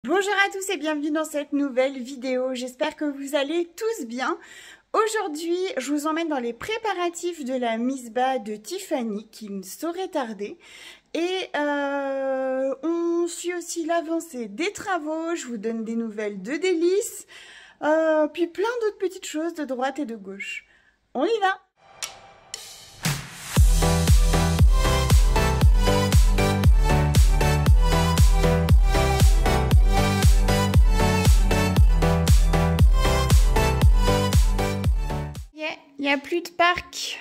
Bonjour à tous et bienvenue dans cette nouvelle vidéo, j'espère que vous allez tous bien. Aujourd'hui, je vous emmène dans les préparatifs de la Misbah de Tiffany qui ne saurait tarder. Et on suit aussi l'avancée des travaux, je vous donne des nouvelles de Délices, puis plein d'autres petites choses de droite et de gauche. On y va! Il n'y a plus de parc.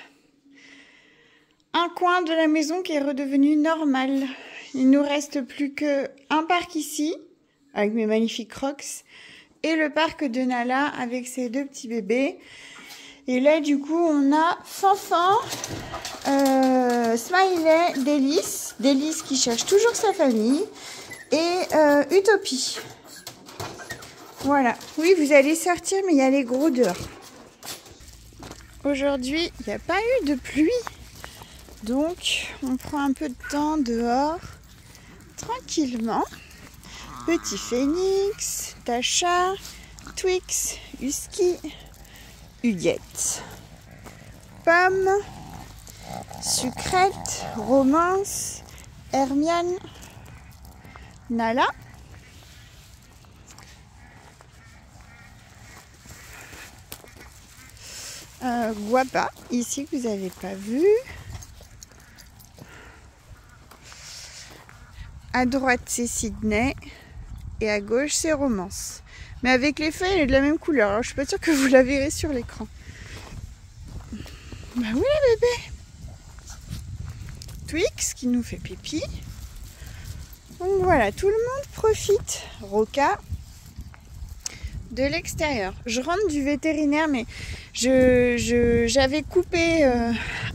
Un coin de la maison qui est redevenu normal. Il nous reste plus que un parc ici, avec mes magnifiques Crocs, et le parc de Nala avec ses deux petits bébés. Et là, du coup, on a Fanfan, Smiley, Délice qui cherche toujours sa famille, et Utopie. Voilà. Oui, vous allez sortir, mais il y a les gros dehors. Aujourd'hui, il n'y a pas eu de pluie, donc on prend un peu de temps dehors, tranquillement. Petit Phénix, Tasha, Twix, Husky, Huguette, Pomme, Sucrète, Romance, Hermione, Nala, Guapa, ici que vous n'avez pas vu. À droite c'est Sydney et à gauche c'est Romance. Mais avec les feuilles elle est de la même couleur, alors je suis pas sûre que vous la verrez sur l'écran. Bah oui les bébés. Twix qui nous fait pipi. Donc voilà, tout le monde profite. Roca de l'extérieur. Je rentre du vétérinaire, mais j'avais coupé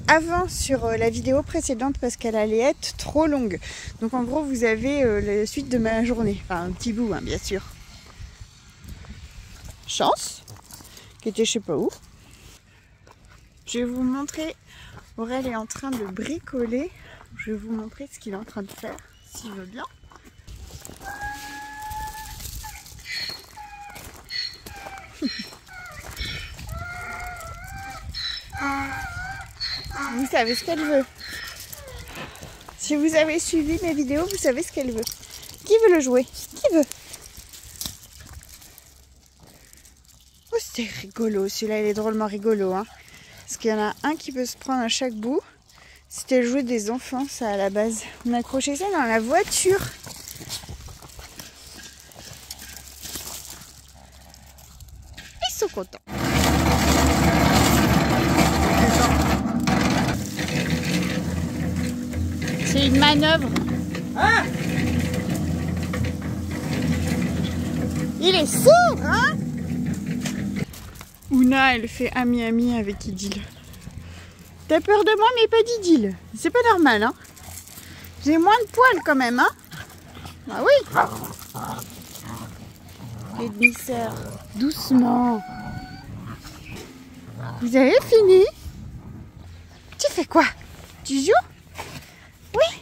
avant sur la vidéo précédente parce qu'elle allait être trop longue. Donc en gros, vous avez la suite de ma journée. Enfin, un petit bout, hein, bien sûr. Chance, qui était je sais pas où. Je vais vous montrer. Aurel est en train de bricoler. Je vais vous montrer ce qu'il est en train de faire, s'il veut bien. Vous savez ce qu'elle veut. Si vous avez suivi mes vidéos, vous savez ce qu'elle veut. Qui veut le jouer? Qui veut? Oh, c'était rigolo. Celui-là, il est drôlement rigolo. Hein. Parce qu'il y en a un qui peut se prendre à chaque bout. C'était le jouet des enfants, ça, à la base. On accrochait ça dans la voiture. Ils sont contents. C'est une manœuvre. Ah, il est sourd, hein? Ouna, elle fait ami avec Idil. T'as peur de moi, mais pas d'Idil. C'est pas normal, hein? J'ai moins de poils quand même, hein? Ah oui. Les demi-sœurs, doucement. Vous avez fini? Tu fais quoi? Tu joues? Oui.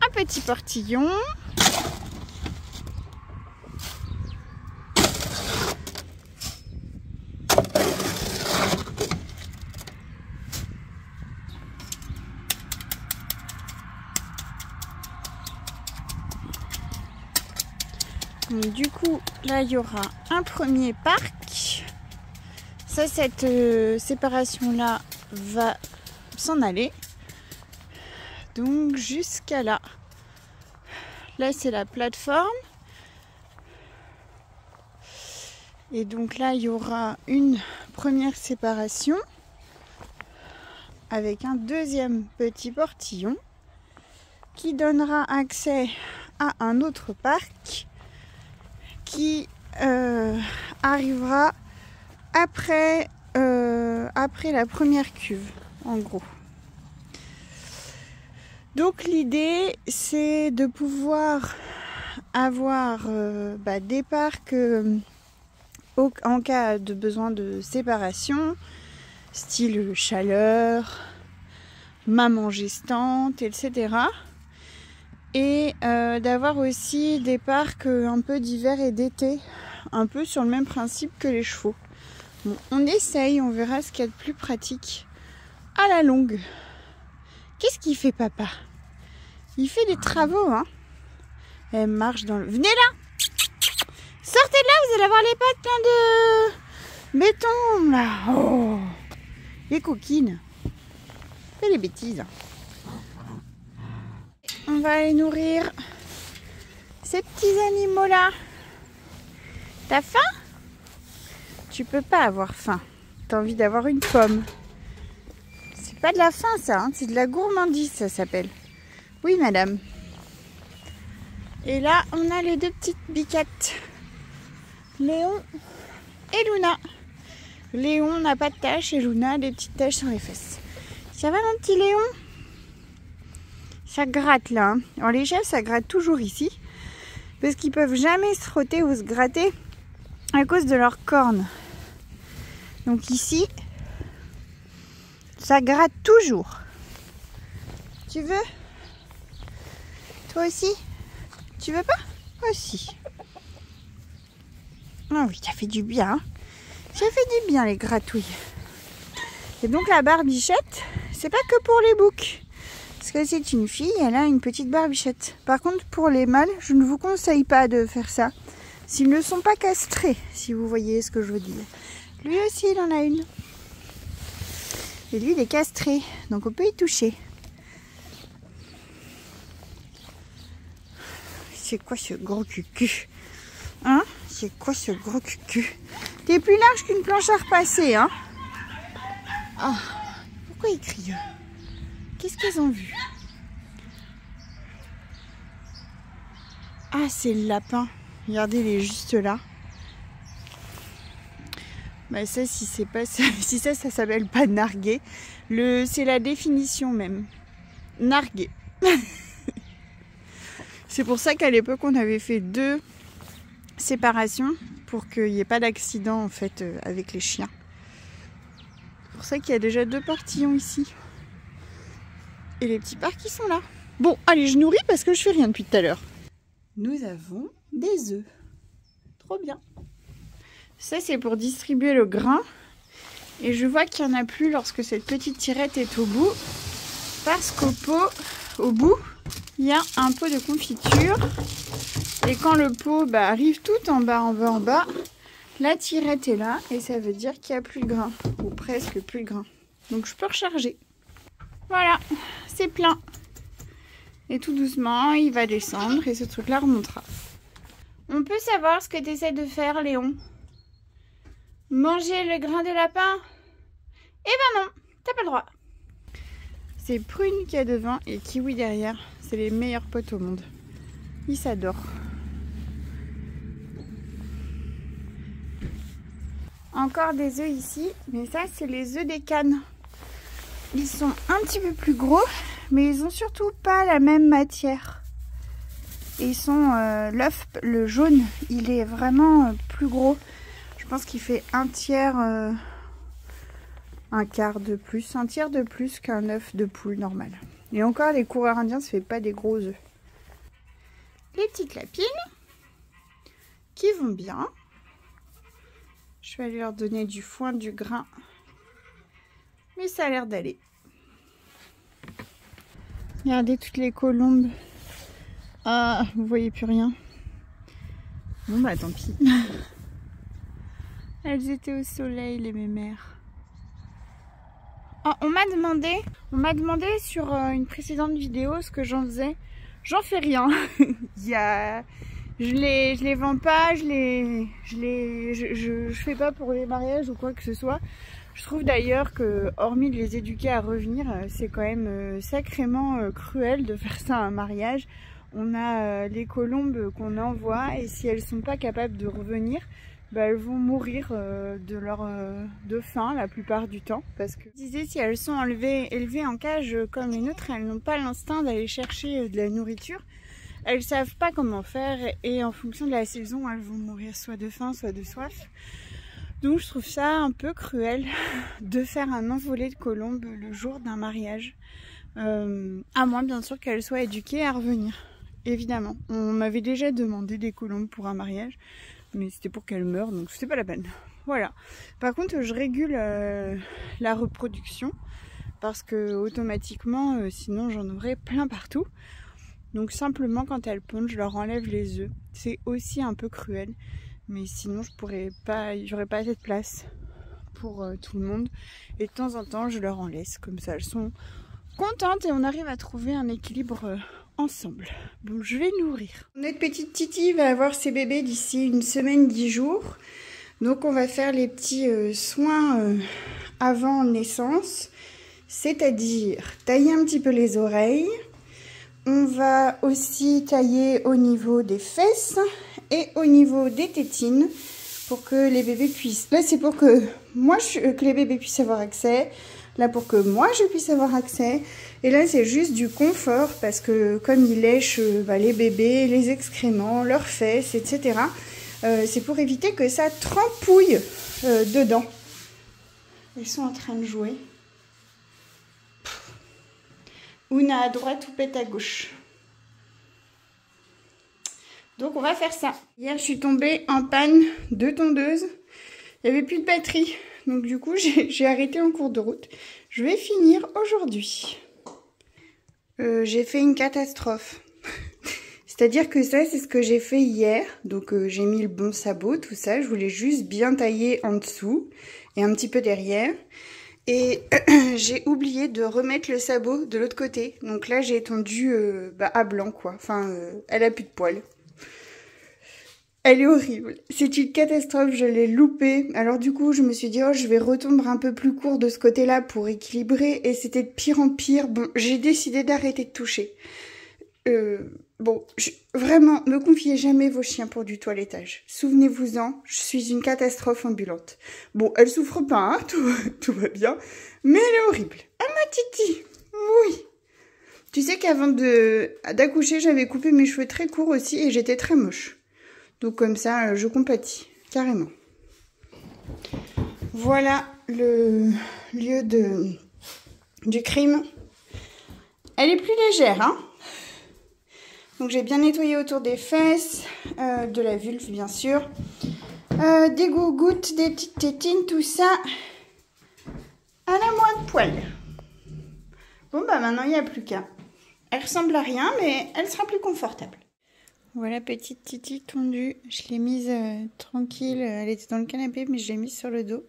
Un petit portillon. Donc, du coup, là, il y aura un premier parc. Ça, cette séparation-là va s'en aller. Donc, jusqu'à là. Là, c'est la plateforme. Et donc là, il y aura une première séparation avec un deuxième petit portillon qui donnera accès à un autre parc qui arrivera après la première cuve, en gros. Donc l'idée, c'est de pouvoir avoir des parcs en cas de besoin de séparation, style chaleur, maman gestante, etc. Et d'avoir aussi des parcs un peu d'hiver et d'été, un peu sur le même principe que les chevaux. Bon, on essaye, on verra ce qu'il y a de plus pratique à la longue. Qu'est-ce qu'il fait, papa? Il fait des travaux, hein. Elle marche dans le... Venez là! Sortez de là, vous allez avoir les pattes plein de béton, là. Oh, les coquines. C'est les bêtises. On va aller nourrir ces petits animaux-là. T'as faim? Tu peux pas avoir faim. T'as envie d'avoir une pomme. C'est pas de la faim, ça, hein. C'est de la gourmandise, ça s'appelle. Oui, madame. Et là, on a les 2 petites biquettes. Léon et Luna. Léon n'a pas de taches et Luna a des petites taches sur les fesses. Ça va, mon petit Léon? Ça gratte là. Hein. Alors les chèvres, ça gratte toujours ici. Parce qu'ils peuvent jamais se frotter ou se gratter à cause de leurs cornes. Donc ici, ça gratte toujours. Tu veux? Toi aussi? Tu veux pas? Moi aussi. Ah oui, ça fait du bien. Hein. Ça fait du bien les gratouilles. Et donc la barbichette, c'est pas que pour les boucs. Parce que c'est une fille, elle a une petite barbichette. Par contre, pour les mâles, je ne vous conseille pas de faire ça. S'ils ne sont pas castrés, si vous voyez ce que je veux dire. Lui aussi, il en a une. Et lui, il est castré, donc on peut y toucher. C'est quoi ce gros cucu? Hein? C'est quoi ce gros cucu? T'es plus large qu'une planche à repasser, hein? Ah, pourquoi ils crient? Qu'est-ce qu'ils ont vu? Ah, c'est le lapin. Regardez, il est juste là. Bah ça, si c'est pas si ça s'appelle pas narguer. C'est la définition même. Narguer. C'est pour ça qu'à l'époque, on avait fait 2 séparations pour qu'il n'y ait pas d'accident en fait avec les chiens. C'est pour ça qu'il y a déjà 2 partillons ici. Et les petits parcs qui sont là. Bon, allez, je nourris parce que je fais rien depuis tout à l'heure. Nous avons des œufs. Trop bien. Ça, c'est pour distribuer le grain. Et je vois qu'il n'y en a plus lorsque cette petite tirette est au bout. Parce qu'au bout, il y a un pot de confiture. Et quand le pot arrive tout en bas, la tirette est là. Et ça veut dire qu'il n'y a plus de grain. Ou presque plus de grain. Donc je peux recharger. Voilà, c'est plein. Et tout doucement, il va descendre et ce truc-là remontera. On peut savoir ce que tu essaies de faire, Léon? Manger le grain de lapin? Eh ben non, t'as pas le droit. C'est Prune qui a devant et Kiwi derrière. C'est les meilleurs potes au monde. Ils s'adorent. Encore des œufs ici, mais ça c'est les œufs des cannes. Ils sont un petit peu plus gros, mais ils ont surtout pas la même matière. Et ils sont l'œuf, le jaune, il est vraiment plus gros. Je pense qu'il fait un tiers, un quart de plus, un tiers de plus qu'un œuf de poule normal. Et encore, les coureurs indiens, ça fait pas des gros œufs. Les petites lapines qui vont bien. Je vais aller leur donner du foin, du grain. Mais ça a l'air d'aller. Regardez toutes les colombes. Ah, vous voyez plus rien. Bon bah tant pis. Elles étaient au soleil, les mémères. Ah, on m'a demandé sur une précédente vidéo ce que j'en faisais. J'en fais rien. Je les vends pas, je fais pas pour les mariages ou quoi que ce soit. Je trouve d'ailleurs que, hormis de les éduquer à revenir, c'est quand même sacrément cruel de faire ça à un mariage. On a les colombes qu'on envoie et si elles sont pas capables de revenir, elles vont mourir de faim la plupart du temps. Parce que je disais, si elles sont élevées en cage comme les nôtres, elles n'ont pas l'instinct d'aller chercher de la nourriture. Elles savent pas comment faire et en fonction de la saison, elles vont mourir soit de faim, soit de soif. Donc je trouve ça un peu cruel de faire un envolé de colombes le jour d'un mariage. À moins bien sûr qu'elle soit éduquée à revenir. Évidemment. On m'avait déjà demandé des colombes pour un mariage, mais c'était pour qu'elles meurent, donc c'était pas la peine. Voilà. Par contre, je régule la reproduction parce que automatiquement, sinon j'en aurais plein partout. Donc simplement quand elles pondent, je leur enlève les œufs. C'est aussi un peu cruel, mais sinon je pourrais pas, j'aurais pas assez de place pour tout le monde. Et de temps en temps, je leur en laisse comme ça. Elles sont contentes et on arrive à trouver un équilibre ensemble. Bon, je vais nourrir. Notre petite Titi va avoir ses bébés d'ici une semaine, 10 jours. Donc on va faire les petits soins avant naissance, c'est-à-dire tailler un petit peu les oreilles. On va aussi tailler au niveau des fesses et au niveau des tétines pour que les bébés puissent... Là c'est pour que que les bébés puissent avoir accès. Là pour que moi je puisse avoir accès. Et là c'est juste du confort parce que comme ils lèchent les bébés, les excréments, leurs fesses, etc. C'est pour éviter que ça trempouille dedans. Ils sont en train de jouer. Una à droite ou pète à gauche. Donc on va faire ça. Hier je suis tombée en panne de tondeuse. Il n'y avait plus de batterie. Donc du coup j'ai arrêté en cours de route. Je vais finir aujourd'hui. J'ai fait une catastrophe. C'est-à-dire que ça c'est ce que j'ai fait hier. Donc j'ai mis le bon sabot, tout ça. Je voulais juste bien tailler en dessous et un petit peu derrière. Et j'ai oublié de remettre le sabot de l'autre côté. Donc là j'ai étendu à blanc quoi. Enfin elle a plus de poils. Elle est horrible. C'est une catastrophe, je l'ai loupée. Alors du coup, je me suis dit, oh, je vais retomber un peu plus court de ce côté-là pour équilibrer. Et c'était de pire en pire. Bon, j'ai décidé d'arrêter de toucher. Vraiment, ne confiez jamais vos chiens pour du toilettage. Souvenez-vous-en, je suis une catastrophe ambulante. Bon, elle souffre pas, hein, tout va bien. Mais elle est horrible. Ah, ma Titi. Oui. Tu sais qu'avant d'accoucher, j'avais coupé mes cheveux très courts aussi et j'étais très moche. Donc comme ça, je compatis, carrément. Voilà le lieu du crime. Elle est plus légère, hein. Donc j'ai bien nettoyé autour des fesses, de la vulve bien sûr. Des gougouttes, des petites tétines, tout ça. Elle a moins de poils. Bon bah maintenant il n'y a plus qu'à. Elle ressemble à rien, mais elle sera plus confortable. Voilà, petite Titi tondue. Je l'ai mise tranquille. Elle était dans le canapé, mais je l'ai mise sur le dos.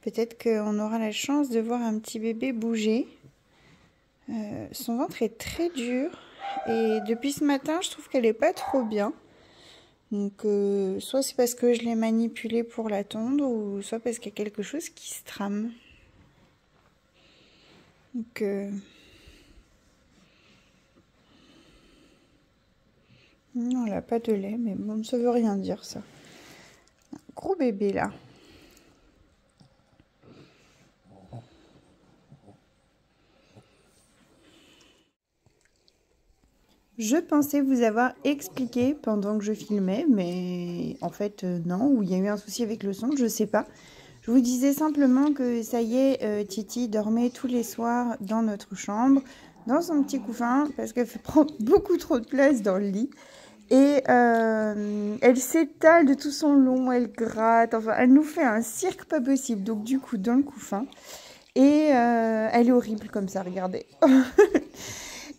Peut-être qu'on aura la chance de voir un petit bébé bouger. Son ventre est très dur. Et depuis ce matin, je trouve qu'elle n'est pas trop bien. Donc, soit c'est parce que je l'ai manipulée pour la tondre, ou soit parce qu'il y a quelque chose qui se trame. Donc... Non, elle n'a pas de lait, mais bon, ça veut rien dire, ça. Un gros bébé, là. Je pensais vous avoir expliqué pendant que je filmais, mais en fait, non, ou il y a eu un souci avec le son, je sais pas. Je vous disais simplement que ça y est, Titi dormait tous les soirs dans notre chambre, dans son petit couffin, parce qu'elle prend beaucoup trop de place dans le lit. Et elle s'étale de tout son long, elle gratte, enfin elle nous fait un cirque pas possible, donc du coup dans le couffin. Et elle est horrible comme ça, regardez.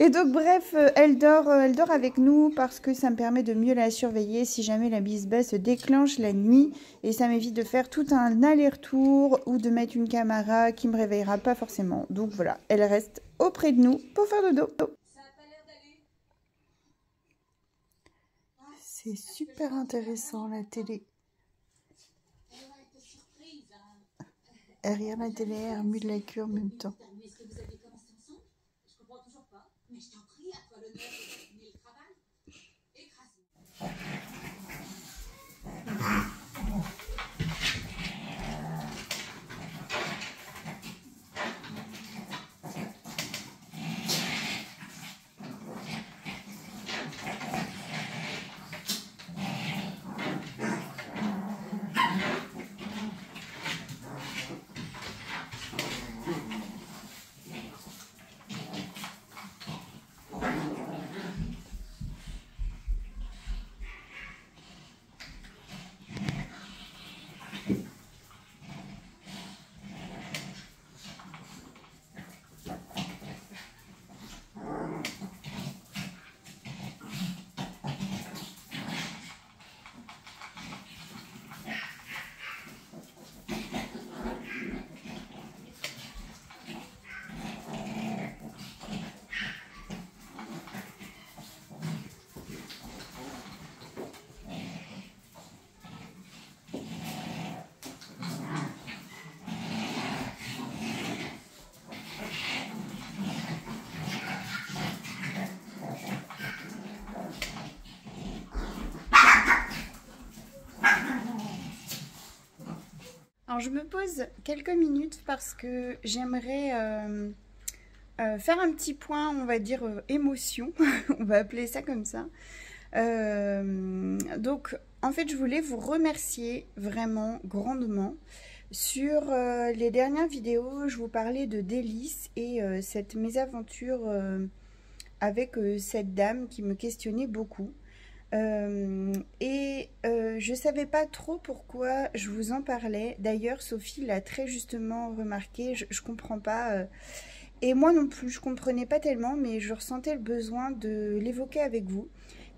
Et donc bref, elle dort avec nous parce que ça me permet de mieux la surveiller si jamais la bisba se déclenche la nuit. Et ça m'évite de faire tout un aller-retour ou de mettre une caméra qui me réveillera pas forcément. Donc voilà, elle reste auprès de nous pour faire dodo. C'est super intéressant la télé. Elle regarde la télé, elle remue de la queue en même temps. Alors je me pose quelques minutes parce que j'aimerais faire un petit point, on va dire émotion, on va appeler ça comme ça. Donc en fait je voulais vous remercier vraiment grandement. Sur les dernières vidéos, je vous parlais de Délice et cette mésaventure avec cette dame qui me questionnait beaucoup. Je savais pas trop pourquoi je vous en parlais. D'ailleurs, Sophie l'a très justement remarqué. Je comprends pas. Et moi non plus, je comprenais pas tellement, mais je ressentais le besoin de l'évoquer avec vous.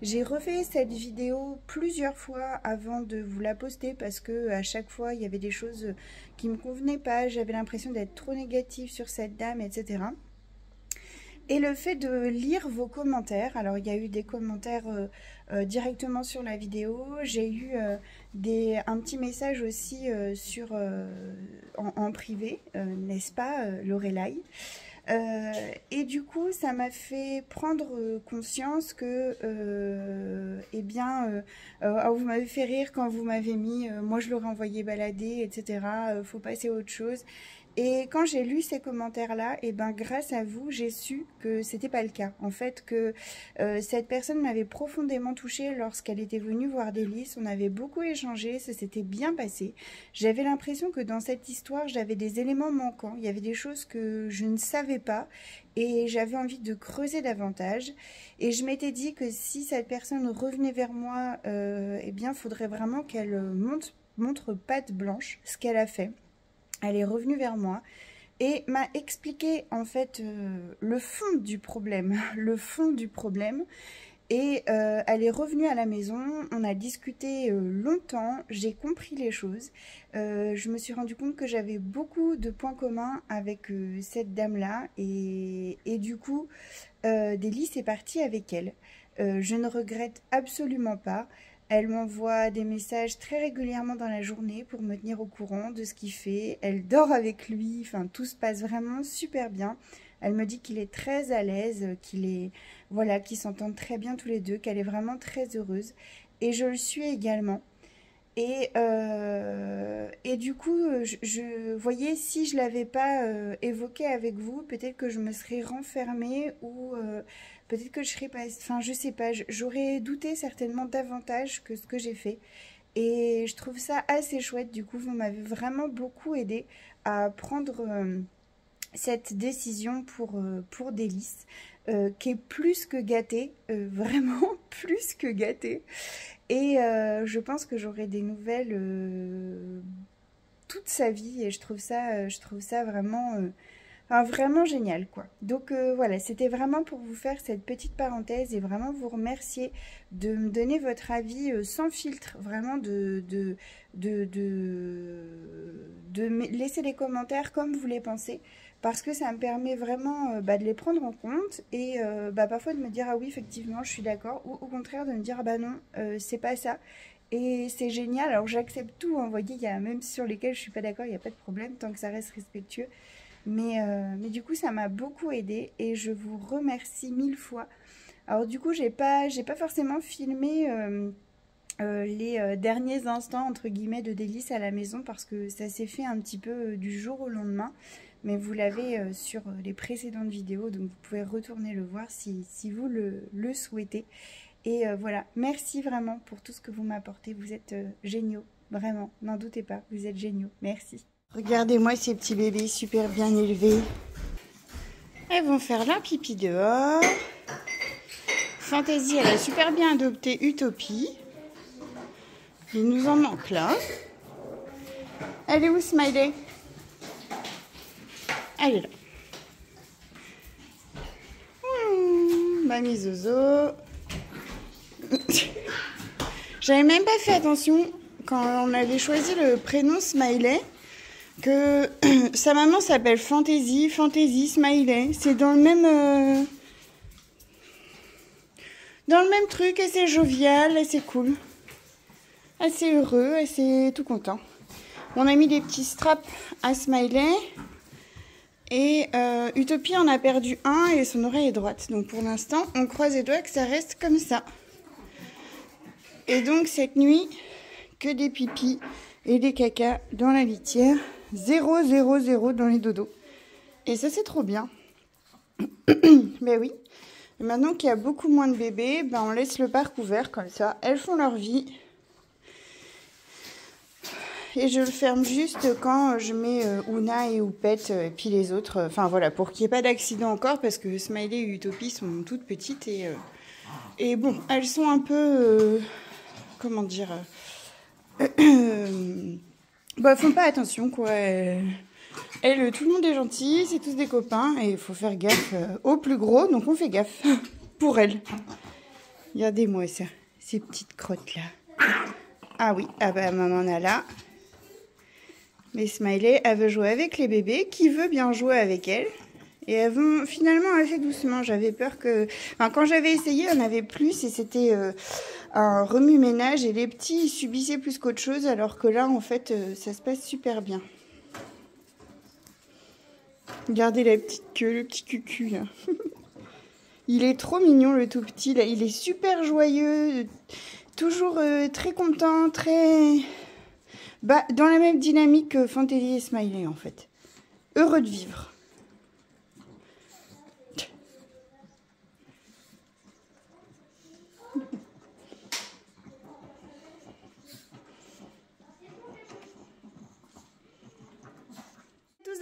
J'ai refait cette vidéo plusieurs fois avant de vous la poster parce que à chaque fois il y avait des choses qui me convenaient pas. J'avais l'impression d'être trop négative sur cette dame, etc. Et le fait de lire vos commentaires, alors il y a eu des commentaires directement sur la vidéo, j'ai eu un petit message aussi en privé, n'est-ce pas, Lorelai? Et du coup, ça m'a fait prendre conscience que, vous m'avez fait rire quand vous m'avez mis, moi je l'aurais envoyé balader, etc. Faut passer à autre chose. Et quand j'ai lu ces commentaires-là, et ben grâce à vous, j'ai su que c'était pas le cas. En fait, que cette personne m'avait profondément touchée lorsqu'elle était venue voir Délice. On avait beaucoup échangé, ça s'était bien passé. J'avais l'impression que dans cette histoire, j'avais des éléments manquants. Il y avait des choses que je ne savais pas et j'avais envie de creuser davantage. Et je m'étais dit que si cette personne revenait vers moi, eh bien, il faudrait vraiment qu'elle montre patte blanche, ce qu'elle a fait. Elle est revenue vers moi et m'a expliqué en fait le fond du problème, Et elle est revenue à la maison, on a discuté longtemps, j'ai compris les choses. Je me suis rendu compte que j'avais beaucoup de points communs avec cette dame-là et du coup, Délice est partie avec elle. Je ne regrette absolument pas. Elle m'envoie des messages très régulièrement dans la journée pour me tenir au courant de ce qu'il fait. Elle dort avec lui, enfin tout se passe vraiment super bien. Elle me dit qu'il est très à l'aise, qu'ils s'entendent très bien tous les deux, qu'elle est vraiment très heureuse. Et je le suis également. Et du coup, voyez, si je ne l'avais pas évoqué avec vous, peut-être que je me serais renfermée ou peut-être que je serais pas... Enfin, je sais pas, j'aurais douté certainement davantage que ce que j'ai fait. Et je trouve ça assez chouette. Du coup, vous m'avez vraiment beaucoup aidé à prendre cette décision pour Délice, qui est plus que gâtée, vraiment plus que gâtée. Et je pense que j'aurai des nouvelles toute sa vie et je trouve ça vraiment, vraiment génial quoi. Donc voilà, c'était vraiment pour vous faire cette petite parenthèse et vraiment vous remercier de me donner votre avis sans filtre, vraiment de laisser les commentaires comme vous les pensez. Parce que ça me permet vraiment de les prendre en compte et parfois de me dire ah oui effectivement je suis d'accord ou au contraire de me dire ah bah non c'est pas ça et c'est génial. Alors j'accepte tout, hein, vous voyez, il y a même sur lesquels je suis pas d'accord, il n'y a pas de problème tant que ça reste respectueux, mais du coup ça m'a beaucoup aidé et je vous remercie 1000 fois. Alors du coup j'ai pas forcément filmé les derniers instants entre guillemets de Délice à la maison parce que ça s'est fait un petit peu du jour au lendemain. Mais vous l'avez sur les précédentes vidéos, donc vous pouvez retourner le voir si vous le souhaitez. Et voilà, merci vraiment pour tout ce que vous m'apportez. Vous êtes géniaux, vraiment, n'en doutez pas, vous êtes géniaux. Merci. Regardez-moi ces petits bébés super bien élevés. Elles vont faire leur pipi dehors. Fantasy, elle a super bien adopté Utopie. Il nous en manque là. Elle est où Smiley ? Elle est là. Mamie Zozo. J'avais même pas fait attention quand on avait choisi le prénom Smiley que sa maman s'appelle Fantasy Smiley. C'est dans le même truc, assez jovial, assez cool, assez heureux, assez tout content. On a mis des petits straps à Smiley. Et Utopie en a perdu un et son oreille est droite. Donc pour l'instant, on croise les doigts que ça reste comme ça. Et donc cette nuit, que des pipis et des cacas dans la litière. 0, 0, 0 dans les dodos. Et ça, c'est trop bien. Ben oui. Maintenant qu'il y a beaucoup moins de bébés, ben on laisse le parc ouvert comme ça. Elles font leur vie. Et je le ferme juste quand je mets Ouna et Oupette et puis les autres. Enfin voilà, pour qu'il n'y ait pas d'accident encore parce que Smiley et Utopie sont toutes petites et bon, elles sont un peu... comment dire bah, font pas attention quoi. Elles, tout le monde est gentil, c'est tous des copains et il faut faire gaffe au plus gros, donc on fait gaffe pour elles. Regardez-moi ça, ces petites crottes là. Ah oui, ah bah maman Nala. Mais Smiley, elle veut jouer avec les bébés, qui veut bien jouer avec elle. Et elles vont finalement assez doucement. J'avais peur que... Enfin, quand j'avais essayé, on avait plus et c'était un remue-ménage. Et les petits, ils subissaient plus qu'autre chose. Alors que là, en fait, ça se passe super bien. Regardez la petite queue, le petit cucu, là. Il est trop mignon, le tout petit, là. Il est super joyeux, toujours très content, très... Bah, dans la même dynamique que Fantasy et Smiley, en fait. Heureux de vivre.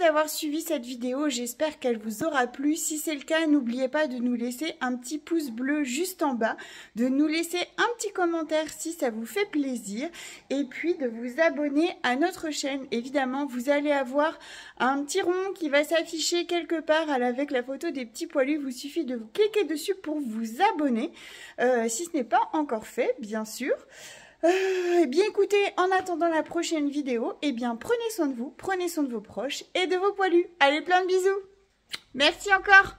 D'avoir suivi cette vidéo, j'espère qu'elle vous aura plu. Si c'est le cas, n'oubliez pas de nous laisser un petit pouce bleu juste en bas, de nous laisser un petit commentaire si ça vous fait plaisir et puis de vous abonner à notre chaîne. Évidemment, vous allez avoir un petit rond qui va s'afficher quelque part avec la photo des petits poilus. Il vous suffit de cliquer dessus pour vous abonner, si ce n'est pas encore fait, bien sûr. Eh bien écoutez, en attendant la prochaine vidéo, eh bien prenez soin de vous, prenez soin de vos proches et de vos poilus. Allez, plein de bisous. Merci encore.